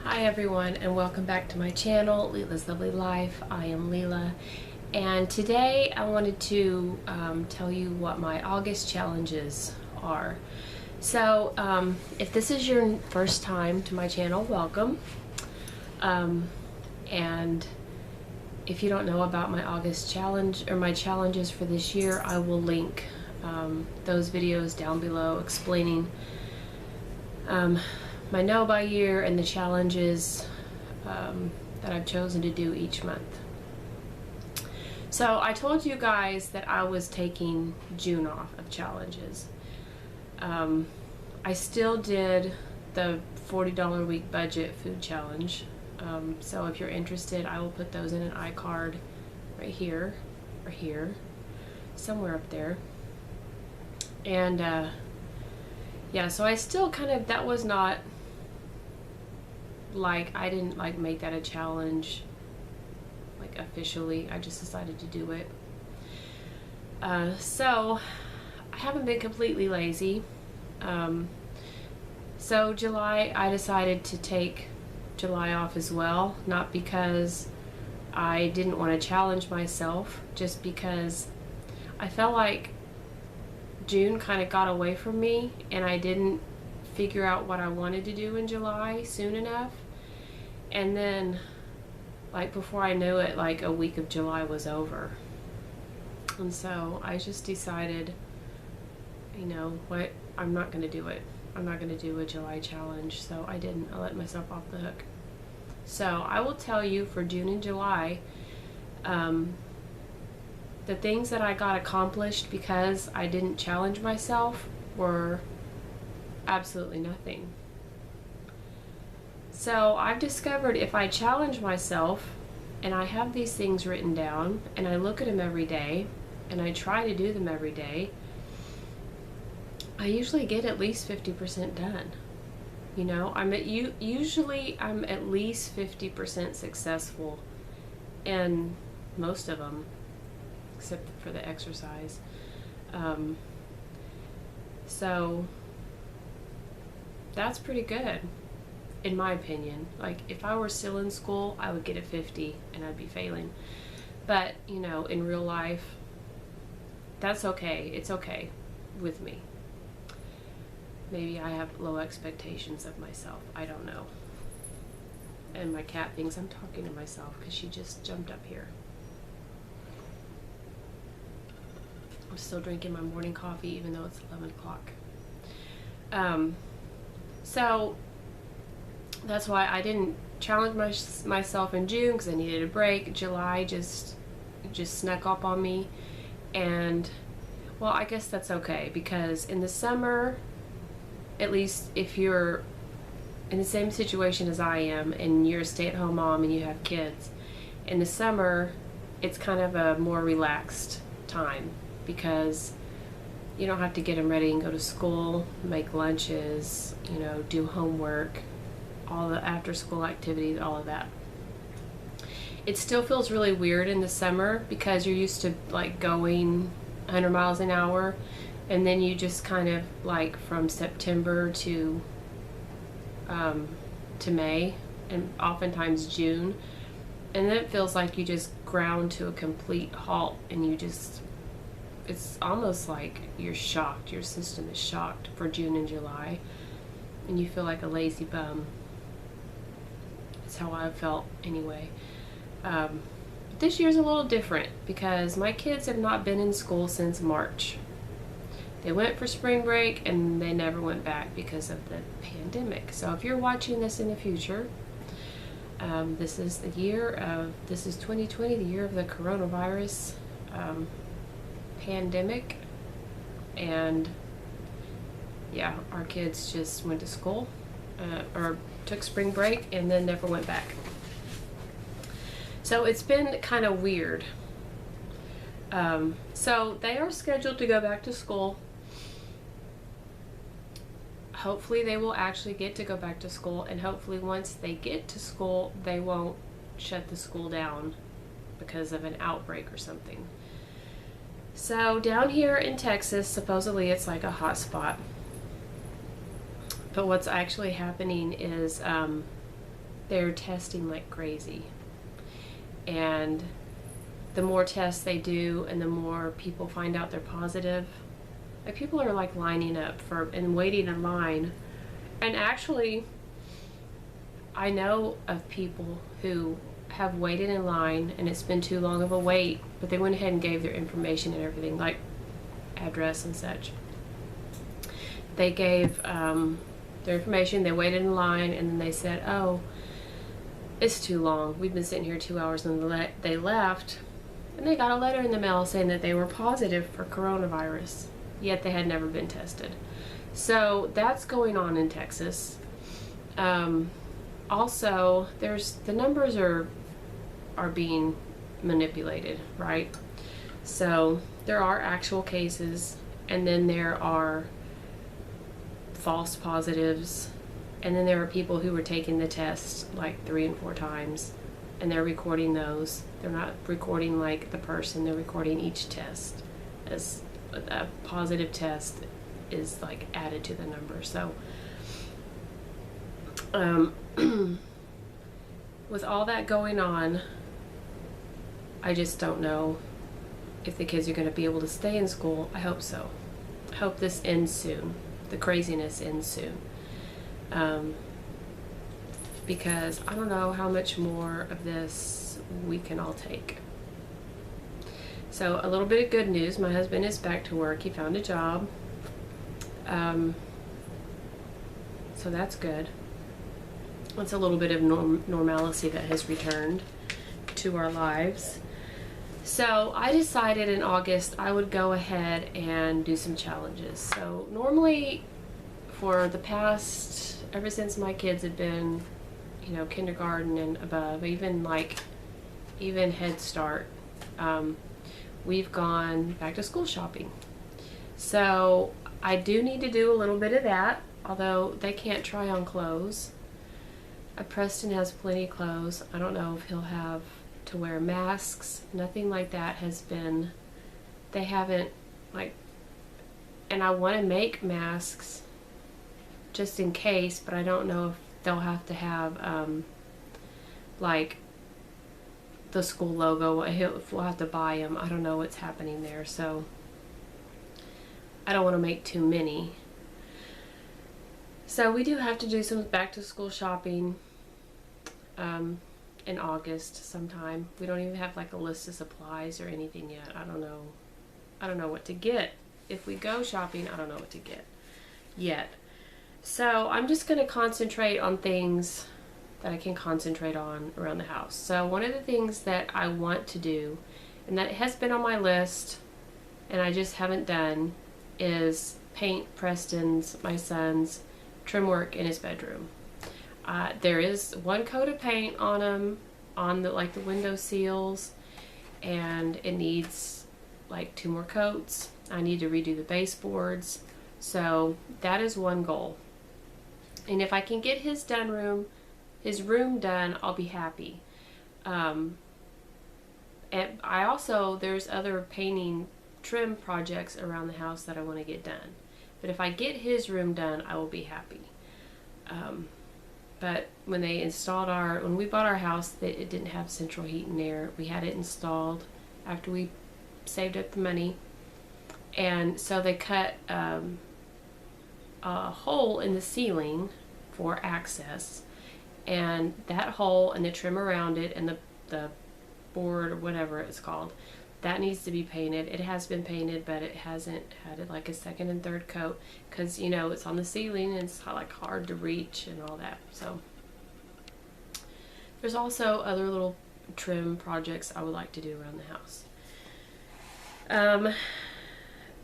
Hi everyone, and welcome back to my channel, Leila's Lovely Life. I am Leila, and today I wanted to tell you what my August challenges are. So if this is your first time to my channel, welcome. And if you don't know about my August challenge or my challenges for this year, I will link those videos down below explaining my know by year and the challenges that I've chosen to do each month. So I told you guys that I was taking June off of challenges. I still did the $40 a week budget food challenge. So if you're interested, I will put those in an iCard right here or here, somewhere up there. And yeah, so I still kind of, that was not like, I didn't like make that a challenge like officially. I just decided to do it. So I haven't been completely lazy. So July, I decided to take July off as well, not because I didn't want to challenge myself, just because I felt like June kind of got away from me and I didn't figure out what I wanted to do in July soon enough. And then, like, before I knew it, like a week of July was over. And so I just decided, you know what, I'm not going to do it. I'm not going to do a July challenge. So I didn't. I let myself off the hook. So I will tell you for June and July, the things that I got accomplished because I didn't challenge myself were absolutely nothing. So I've discovered if I challenge myself and I have these things written down and I look at them every day and I try to do them every day, I usually get at least 50% done. You know, usually I'm at least 50% successful in most of them, except for the exercise. So that's pretty good, in my opinion. Like, if I were still in school, I would get a 50 and I'd be failing. But, you know, in real life, that's okay. It's okay with me. Maybe I have low expectations of myself. I don't know. And my cat thinks I'm talking to myself because she just jumped up here. I'm still drinking my morning coffee even though it's 11 o'clock. So that's why I didn't challenge myself in June, because I needed a break. July just snuck up on me, and well, I guess that's okay, because in the summer, at least if you're in the same situation as I am and you're a stay-at-home mom and you have kids, in the summer it's kind of a more relaxed time, because you don't have to get them ready and go to school, make lunches, you know, do homework, all the after-school activities, all of that. It still feels really weird in the summer because you're used to like going 100 miles an hour, and then you just kind of like from September to May, and oftentimes June, and then it feels like you just ground to a complete halt, and you just, it's almost like you're shocked. Your system is shocked for June and July, and you feel like a lazy bum. That's how I felt anyway. This year's a little different because my kids have not been in school since March. They went for spring break and they never went back because of the pandemic. So if you're watching this in the future, this is the year of, this is 2020, the year of the coronavirus pandemic. And yeah, our kids just went to school or took spring break and then never went back. So it's been kind of weird. So they are scheduled to go back to school. Hopefully they will actually get to go back to school, and hopefully once they get to school, they won't shut the school down because of an outbreak or something. So down here in Texas, supposedly it's like a hot spot. But what's actually happening is they're testing like crazy. And the more tests they do and the more people find out they're positive, like people are like lining up for and waiting in line. And actually, I know of people who have waited in line and it's been too long of a wait, but they went ahead and gave their information and everything, like address and such. They gave their information, they waited in line, and then they said, oh, it's too long. We've been sitting here 2 hours, and they left, and they got a letter in the mail saying that they were positive for coronavirus, yet they had never been tested. So that's going on in Texas. Also, the numbers are being manipulated, right? So there are actual cases, and then there are false positives, and then there are people who were taking the test like 3 and 4 times, and they're recording those. They're not recording like the person, they're recording each test as a positive test is like added to the number. So with all that going on, I just don't know if the kids are going to be able to stay in school. I hope so. I hope this ends soon. The craziness ends soon. Because I don't know how much more of this we can all take. So a little bit of good news. My husband is back to work. He found a job. So that's good. It's a little bit of normalcy that has returned to our lives. So I decided in August I would go ahead and do some challenges. So normally for the past, ever since my kids had been, you know, kindergarten and above, even Head Start, we've gone back to school shopping. So I do need to do a little bit of that, although they can't try on clothes. Preston has plenty of clothes. I don't know if he'll have to wear masks. Nothing like that has been, they haven't, like, and I want to make masks just in case, but I don't know if they'll have to have like the school logo. If we'll have to buy them. I don't know what's happening there, so I don't want to make too many. So we do have to do some back to school shopping in August sometime. We don't even have like a list of supplies or anything yet. I don't know what to get. If we go shopping, I don't know what to get yet. So I'm just going to concentrate on things that I can concentrate on around the house. So one of the things that I want to do, and that has been on my list and I just haven't done, is paint Preston's, my son's, trim work in his bedroom. There is one coat of paint on him, on the like the window seals, and it needs like 2 more coats. I need to redo the baseboards. So that is one goal. And if I can get his room done, I'll be happy. And I also, there's other painting trim projects around the house that I want to get done. But if I get his room done, I will be happy. But when we bought our house, it didn't have central heat and air. We had it installed after we saved up the money. And so they cut a hole in the ceiling for access. And that hole and the trim around it and the board or whatever it's called, that needs to be painted. It has been painted, but it hasn't had it like a 2nd and 3rd coat because, you know, it's on the ceiling and it's like hard to reach and all that. So there's also other little trim projects I would like to do around the house.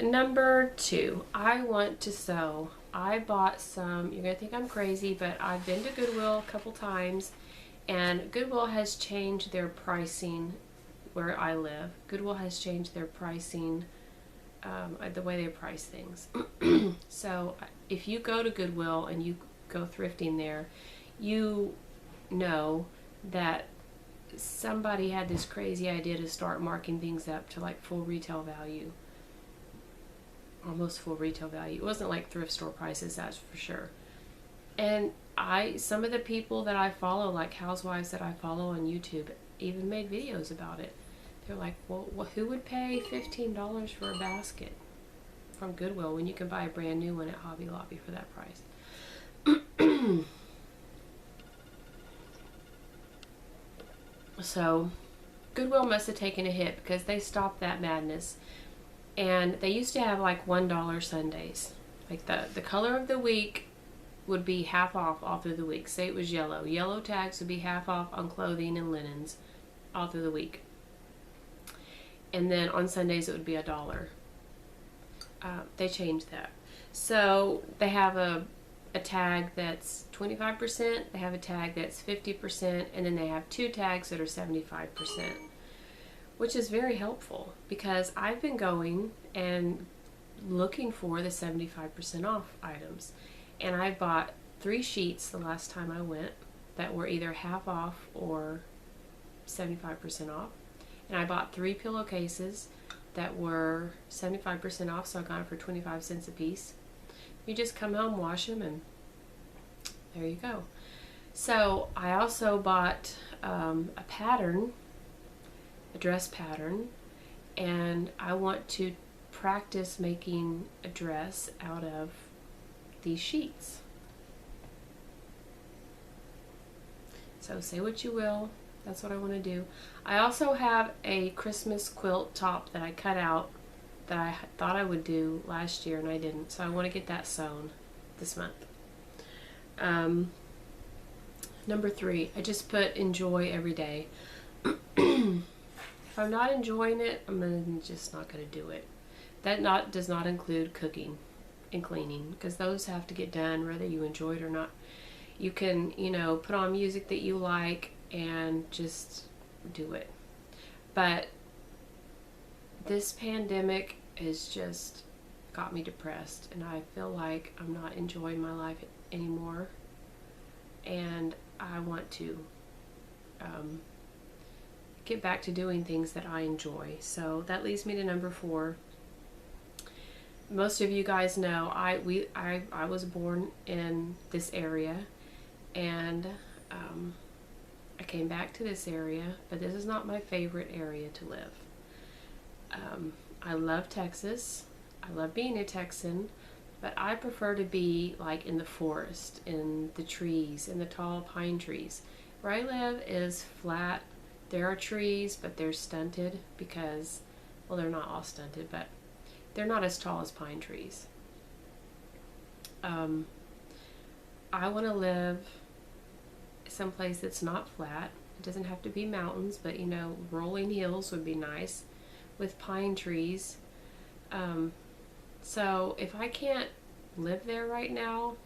Number 2, I want to sew. I bought some, you're gonna think I'm crazy, but I've been to Goodwill a couple times, and Goodwill has changed their pricing where I live. Goodwill has changed their pricing, the way they price things. So if you go to Goodwill and you go thrifting there, you know that somebody had this crazy idea to start marking things up to like full retail value. Almost full retail value. It wasn't like thrift store prices, that's for sure. And some of the people that I follow, like housewives that I follow on YouTube, even made videos about it. They're like, well, who would pay $15 for a basket from Goodwill when you can buy a brand new one at Hobby Lobby for that price? So Goodwill must have taken a hit because they stopped that madness. And they used to have like $1 Sundays. Like the color of the week would be half off through the week. Say it was yellow. Yellow tags would be half off on clothing and linens all through the week. And then on Sundays it would be $1. They changed that. So they have a tag that's 25%, they have a tag that's 50%, and then they have 2 tags that are 75%, which is very helpful because I've been going and looking for the 75% off items. And I bought 3 sheets the last time I went that were either half off or 75% off. And I bought 3 pillowcases that were 75% off, so I got them for 25 cents a piece. You just come home, wash them, and there you go. So I also bought a pattern, a dress pattern, and I want to practice making a dress out of these sheets. So say what you will, that's what I want to do. I also have a Christmas quilt top that I cut out that I thought I would do last year and I didn't, so I want to get that sewn this month. Number 3, I just put enjoy every day. If I'm not enjoying it, I'm just not going to do it. That does not include cooking and cleaning, because those have to get done whether you enjoy it or not. You can, put on music that you like and just do it. But this pandemic has just got me depressed, and I feel like I'm not enjoying my life anymore, and I want to get back to doing things that I enjoy. So that leads me to number 4. Most of you guys know I was born in this area, and I came back to this area, but this is not my favorite area to live. I love Texas. I love being a Texan, but I prefer to be like in the forest, in the trees, in the tall pine trees. Where I live is flat. There are trees, but they're stunted because, well, they're not all stunted, but they're not as tall as pine trees. I want to live someplace that's not flat. It doesn't have to be mountains, but rolling hills would be nice with pine trees. So if I can't live there right now,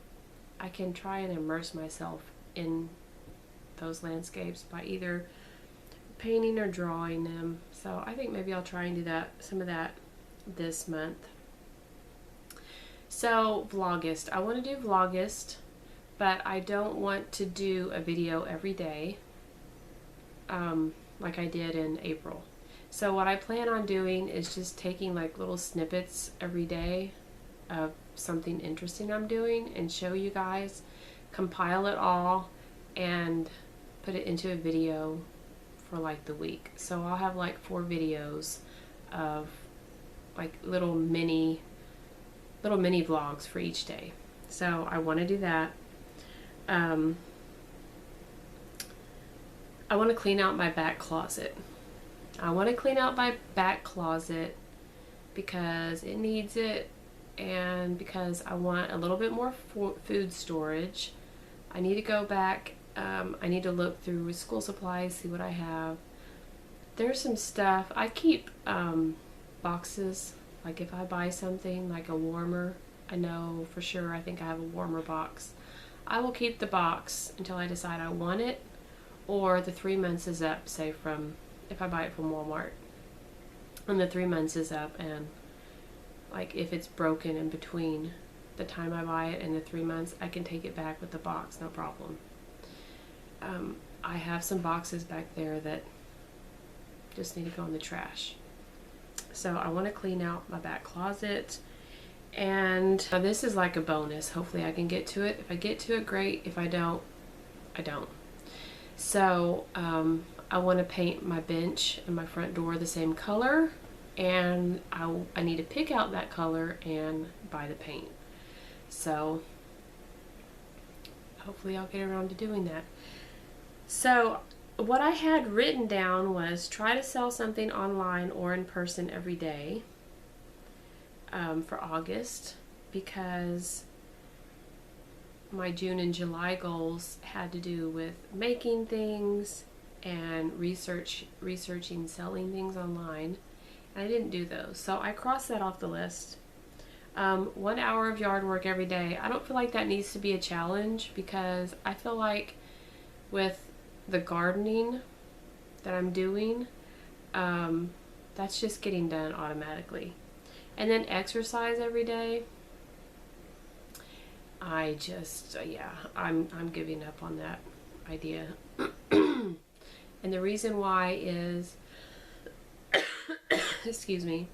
I can try and immerse myself in those landscapes by either painting or drawing them. So I think maybe I'll try and do some of that this month. So Vlogist, I want to do Vlogist, but I don't want to do a video every day like I did in April. So what I plan on doing is just taking like little snippets every day of something interesting I'm doing and show you guys, compile it all, and put it into a video for like the week. So I'll have like 4 videos of like little mini vlogs for each day. So I want to do that. I want to clean out my back closet. Because it needs it, and because I want a little bit more food storage. I need to go back. I need to look through school supplies, see what I have. There's some stuff. I keep boxes. Like if I buy something like a warmer, I know for sure I think I have a warmer box. I will keep the box until I decide I want it, or the 3 months is up, say if I buy it from Walmart, and the 3 months is up, and like if it's broken in between the time I buy it and the 3 months, I can take it back with the box, no problem. I have some boxes back there that just need to go in the trash. So I want to clean out my back closet, And this is like a bonus. Hopefully I can get to it. If I get to it, great. If I don't, I don't. So I want to paint my bench and my front door the same color, and I need to pick out that color and buy the paint. So hopefully I'll get around to doing that. So what I had written down was try to sell something online or in person every day for August, because my June and July goals had to do with making things and researching selling things online, and I didn't do those, so I crossed that off the list. 1 hour of yard work every day. I don't feel like that needs to be a challenge, because I feel like with the gardening that I'm doing, that's just getting done automatically. And then exercise every day. I just, yeah, I'm giving up on that idea. And the reason why is, excuse me,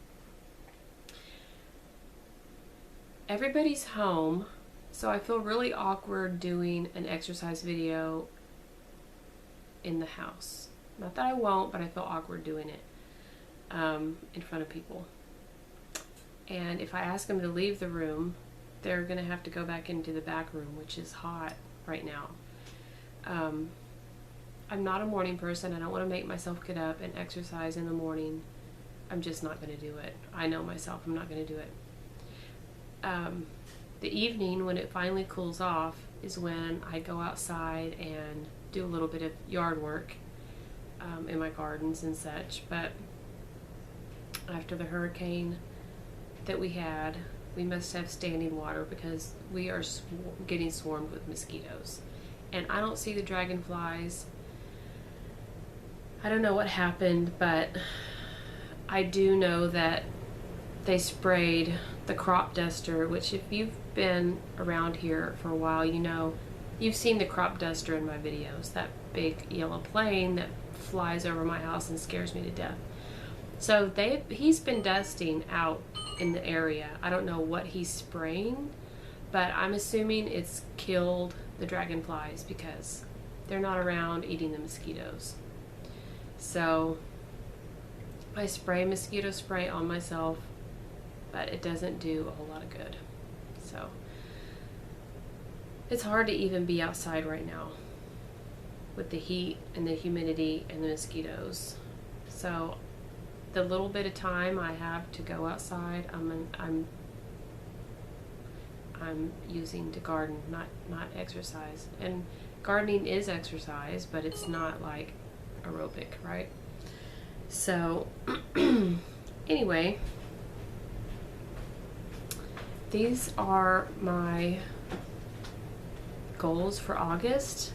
everybody's home, so I feel really awkward doing an exercise video in the house. Not that I won't, but I feel awkward doing it in front of people. And if I ask them to leave the room, they're gonna have to go back into the back room, which is hot right now. I'm not a morning person. I don't want to make myself get up and exercise in the morning. I'm just not going to do it. I know myself, I'm not going to do it. The evening, when it finally cools off, is when I go outside and do a little bit of yard work in my gardens and such. But after the hurricane that we had, we must have standing water, because we are getting swarmed with mosquitoes. And I don't see the dragonflies. I don't know what happened, but I do know that they sprayed the crop duster, which if you've been around here for a while, you know, you've seen the crop duster in my videos, that big yellow plane that flies over my house and scares me to death. So he's been dusting out in the area. I don't know what he's spraying, but I'm assuming it's killed the dragonflies, because they're not around eating the mosquitoes. So I spray mosquito spray on myself, but it doesn't do a whole lot of good. So it's hard to even be outside right now with the heat and the humidity and the mosquitoes. So the little bit of time I have to go outside, I'm using to garden, not exercise. And gardening is exercise, but it's not like aerobic, right? So anyway, these are my goals for August.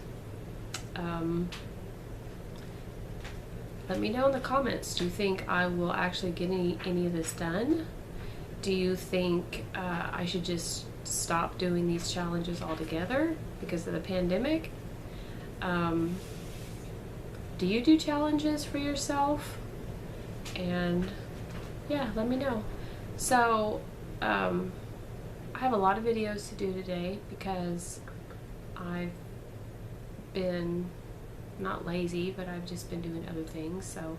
Let me know in the comments, do you think I will actually get any of this done? Do you think I should just stop doing these challenges altogether because of the pandemic? Do you do challenges for yourself? And yeah, let me know. So I have a lot of videos to do today, because I've been not lazy, but I've just been doing other things. So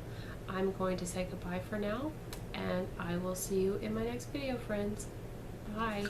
I'm going to say goodbye for now, and I will see you in my next video, friends. Bye.